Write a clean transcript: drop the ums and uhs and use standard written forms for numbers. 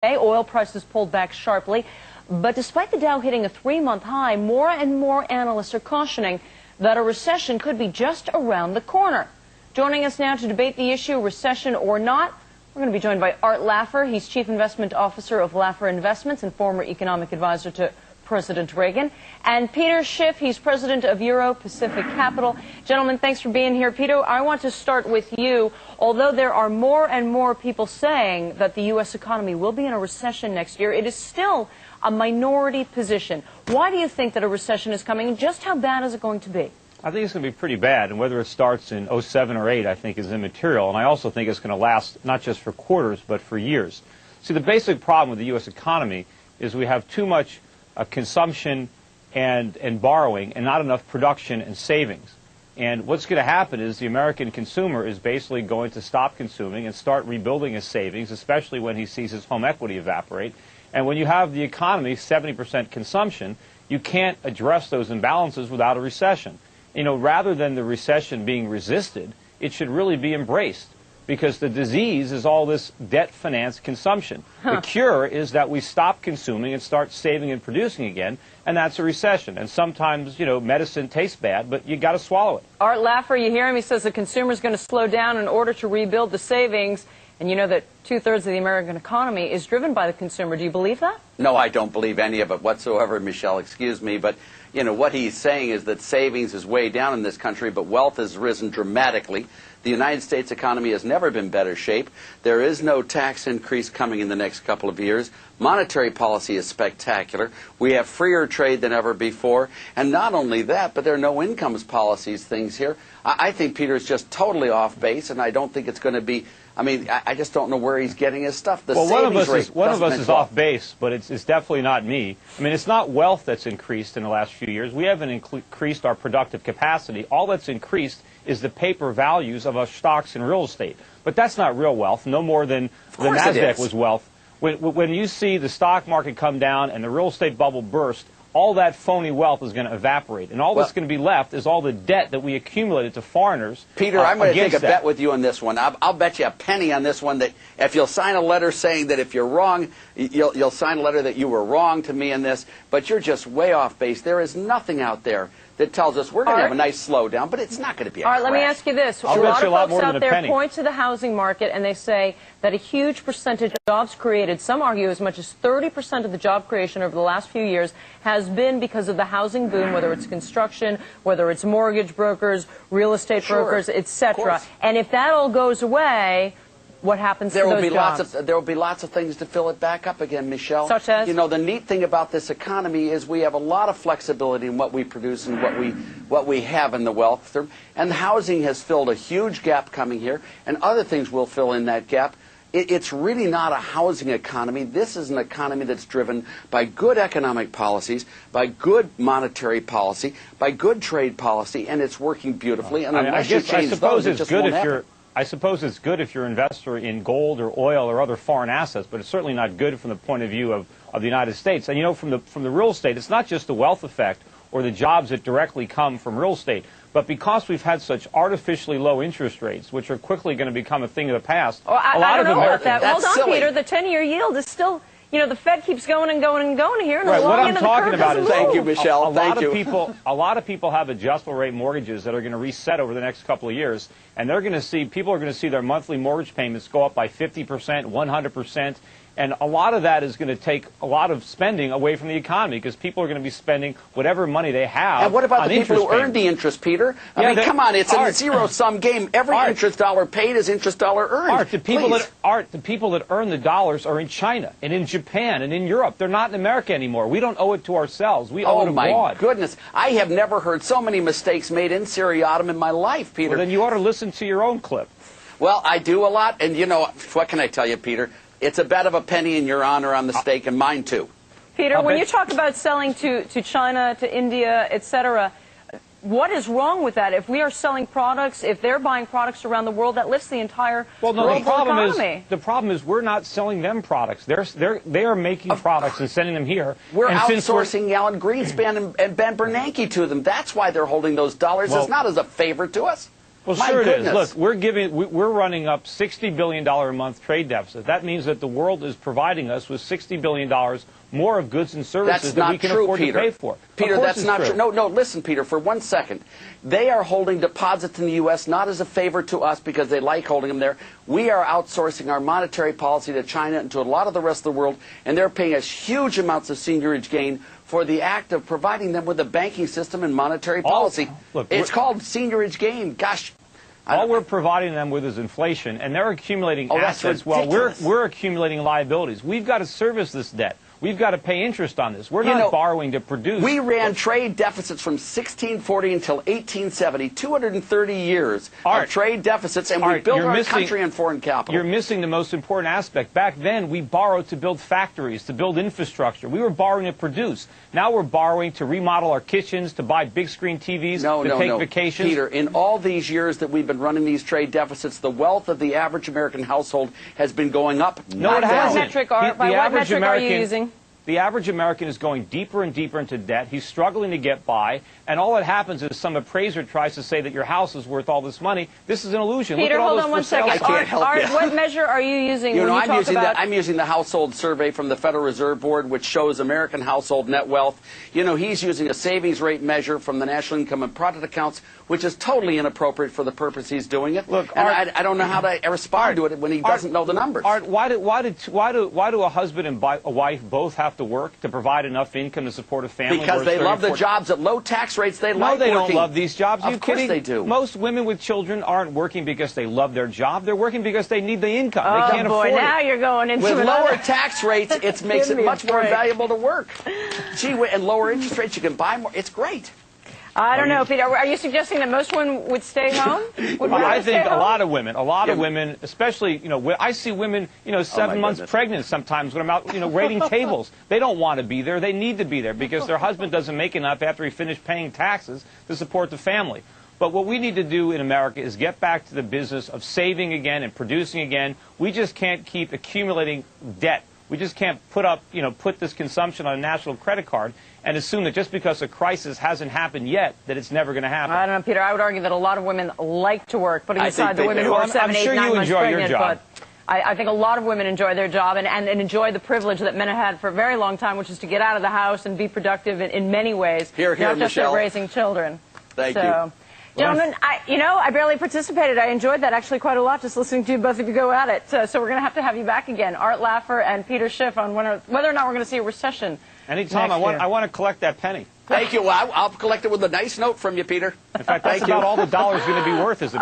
Oil prices pulled back sharply, but despite the Dow hitting a 3-month high, more and more analysts are cautioning that a recession could be just around the corner. Joining us now to debate the issue, recession or not, we're going to be joined by Art Laffer. He's Chief Investment Officer of Laffer Investments and former economic advisor to President Reagan. And Peter Schiff, he's president of Euro Pacific Capital. Gentlemen, thanks for being here. Peter, I want to start with you. Although there are more and more people saying that the U.S. economy will be in a recession next year, it is still a minority position. Why do you think that a recession is coming, and just how bad is it going to be? I think it's going to be pretty bad, and whether it starts in 07 or 8, I think is immaterial. And I also think it's going to last not just for quarters, but for years. See, the basic problem with the U.S. economy is we have too much consumption and borrowing and not enough production and savings. And what's going to happen is the American consumer is basically going to stop consuming and start rebuilding his savings, especially when he sees his home equity evaporate. And when you have the economy 70% consumption, you can't address those imbalances without a recession. You know, rather than the recession being resisted, it should really be embraced, because the disease is all this debt-financed consumption. The cure is that we stop consuming and start saving and producing again, and that's a recession. And sometimes, you know, medicine tastes bad, but you got to swallow it. Art Laffer, you hear him? He says the consumer is going to slow down in order to rebuild the savings. And you know that 2/3 of the American economy is driven by the consumer. Do you believe that? No, I don't believe any of it whatsoever, Michelle. Excuse me. But, you know, what he's saying is that savings is way down in this country, but wealth has risen dramatically. The United States economy has never been in better shape. There is no tax increase coming in the next couple of years. Monetary policy is spectacular. We have freer trade than ever before. And not only that, but there are no incomes policies things here. I think Peter's just totally off base, and I don't think it's going to be... I mean, I just don't know where he's getting his stuff. The well, one of us is well. off base, but it's definitely not me. I mean, it's not wealth that's increased in the last few years. We haven't increased our productive capacity. All that's increased is the paper values of our stocks and real estate. But that's not real wealth, no more than the NASDAQ was wealth. When you see the stock market come down and the real estate bubble burst, all that phony wealth is going to evaporate. And all that's going to be left is all the debt that we accumulated to foreigners. Peter, I'm going to take a bet with you on this one. I'll bet you a penny on this one that if you'll sign a letter saying that if you're wrong, you'll sign a letter that you were wrong to me in this, but you're just way off base. There is nothing out there that tells us we're going to have a nice slowdown, but it's not going to be a crash. Let me ask you this. A lot of folks out there point to the housing market and they say that a huge percentage of jobs created, some argue as much as 30% of the job creation over the last few years has been because of the housing boom, whether it's construction, whether it's mortgage brokers, real estate brokers, etc. And if that all goes away, what happens to those jobs? There will be lots of things to fill it back up again, Michelle. Such as? You know, the neat thing about this economy is we have a lot of flexibility in what we produce and what we have in the wealth. And housing has filled a huge gap coming here, and other things will fill in that gap. It's really not a housing economy. This is an economy that's driven by good economic policies, by good monetary policy, by good trade policy, and it's working beautifully. And unless you change those, it just won't happen. I suppose it's good if you're an investor in gold or oil or other foreign assets, but it's certainly not good from the point of view of the United States. And you know, from the real estate, it's not just the wealth effect or the jobs that directly come from real estate, but because we've had such artificially low interest rates, which are quickly going to become a thing of the past. I don't know about that. Hold on, Peter. The 10-year yield is still... You know, the Fed keeps going and going and going here, and the long end of the curve doesn't move. Thank you, Michelle. A lot of people have adjustable rate mortgages that are going to reset over the next couple of years, and people are going to see their monthly mortgage payments go up by 50%, 100%, and a lot of that is going to take a lot of spending away from the economy, because people are going to be spending whatever money they have. And what about the people who earn the interest, Peter? I mean, come on, it's a zero-sum game. Every interest dollar paid is interest dollar earned. The people that earn the dollars are in China and in Japan and in Europe. They're not in America anymore. We don't owe it to ourselves. We owe it abroad. Oh, my goodness. I have never heard so many mistakes made in seriatim in my life, Peter. Well, then you ought to listen to your own clip. Well, I do a lot, and you know, what can I tell you, Peter? It's a bet of a penny in your honor on the stake, and mine too. Peter, when you talk about selling to China, to India, etc., what is wrong with that? If we are selling products, if they're buying products around the world, that lifts the entire global economy. The problem is we're not selling them products. They are making products and sending them here. We're outsourcing Alan Greenspan and Ben Bernanke to them. That's why they're holding those dollars. It's not as a favor to us. Well, My sure goodness. it is. Look, we're running up $60 billion a month trade deficit. That means that the world is providing us with $60 billion more of goods and services that we can afford to pay for. Peter, that's not true. No, listen, Peter, for 1 second. They are holding deposits in the U.S. not as a favor to us because they like holding them there. We are outsourcing our monetary policy to China and to a lot of the rest of the world, and they're paying us huge amounts of seigniorage gain for the act of providing them with a banking system and monetary policy. It's called seigniorage gain. Gosh. All we're providing them with is inflation, and they're accumulating assets while we're accumulating liabilities. We've got to service this debt. We've got to pay interest on this. We're not borrowing to produce. We ran trade deficits from 1640 until 1870, 230 years of trade deficits, and we built our country on foreign capital. You're missing the most important aspect. Back then, we borrowed to build factories, to build infrastructure. We were borrowing to produce. Now we're borrowing to remodel our kitchens, to buy big screen TVs, to take vacations. Peter, in all these years that we've been running these trade deficits, the wealth of the average American household has been going up. No, it hasn't. By what metric are you using? The average American is going deeper and deeper into debt. He's struggling to get by, and all that happens is some appraiser tries to say that your house is worth all this money. This is an illusion. Peter, Look at all hold on 1 second. I can't help you. What measure are you using when you talk about... I'm using the household survey from the Federal Reserve Board, which shows American household net wealth. You know, he's using a savings rate measure from the National Income and Product Accounts, which is totally inappropriate for the purpose he's doing it. Look, and I don't know how to respond to it when he doesn't know the numbers. Art, why do a husband and a wife both have to work to provide enough income to support a family? Because they love the jobs at low tax rates. They like working. No, they don't love these jobs. Are you kidding? Of course they do. Most women with children aren't working because they love their job. They're working because they need the income. They can't afford it. Now you're going into with lower tax rates, it makes it much more valuable to work. Gee, and lower interest rates, you can buy more. It's great. I don't know, Peter. Are you suggesting that most women would stay home? I think a lot of women, especially, I see women, 7 months pregnant sometimes when I'm out, raiding tables. They don't want to be there. They need to be there because their husband doesn't make enough after he finished paying taxes to support the family. But what we need to do in America is get back to the business of saving again and producing again. We just can't keep accumulating debt. We just can't put this consumption on a national credit card and assume that just because a crisis hasn't happened yet, that it's never going to happen. I don't know, Peter. I would argue that a lot of women like to work, putting aside the women who are 7, 8, 9 months pregnant. But I think a lot of women enjoy their job and enjoy the privilege that men have had for a very long time, which is to get out of the house and be productive in many ways, not just Michelle. Raising children. Thank you. Gentlemen, I barely participated. I enjoyed that actually quite a lot, just listening to both of you go at it. So we're going to have you back again, Art Laffer and Peter Schiff, on whether or not we're going to see a recession. Anytime. I want to collect that penny. Thank you. Well, I'll collect it with a nice note from you, Peter. In fact, that's about all the dollar's going to be worth, is it?